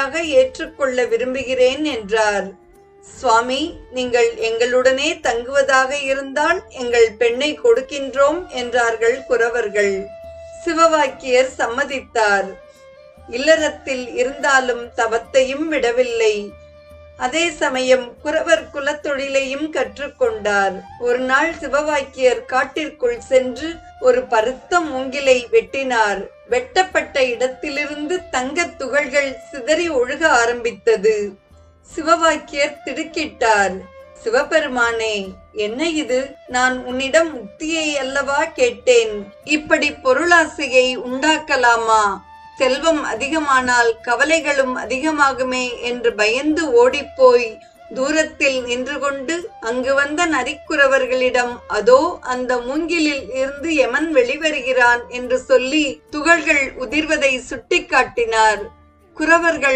மனைவியாக ஏற்றுக்கொள்ள விரும்புகிறேன் என்றார். சுவாமி, நீங்கள் எங்களுடனே தங்குவதாக இருந்தால் எங்கள் பெண்ணை கொடுக்கின்றோம் என்றார்கள் குரவர்கள். சிவவாக்கியர் சம்மதித்தார். இல்லறத்தில் இருந்தாலும் தவத்தையும் விடவில்லை. அதே சமயம் குரவர் குலத்தொழிலையும் கற்றுக்கொண்டார். ஒரு நாள் சிவவாக்கியர் காட்டிற்குள் சென்று ஒரு பருத்த மூங்கிலை வெட்டினார். வெட்டப்பட்ட இடத்திலிருந்து தங்கத் துகள்கள் சிதறி ஒழுக ஆரம்பித்தது. சிவவாக்கியர் திடுக்கிட்டார். சிவபெருமானே, என்ன இது? நான் உன்னிடம் முக்தியை அல்லவா கேட்டேன். இப்படி பொருளாசையை உண்டாக்கலாமா? செல்வம் அதிகமானால் கவலைகளும் அதிகமாகுமே என்று பயந்து ஓடிப்போய் தூரத்தில் நின்று கொண்டு அங்கு வந்த நரிக்குறவர்களிடம், அதோ அந்த மூங்கிலில் இருந்து யமன் வெளிவருகிறான் என்று சொல்லி துகள்கள் உதிர்வதை சுட்டிக்காட்டினார். குறவர்கள்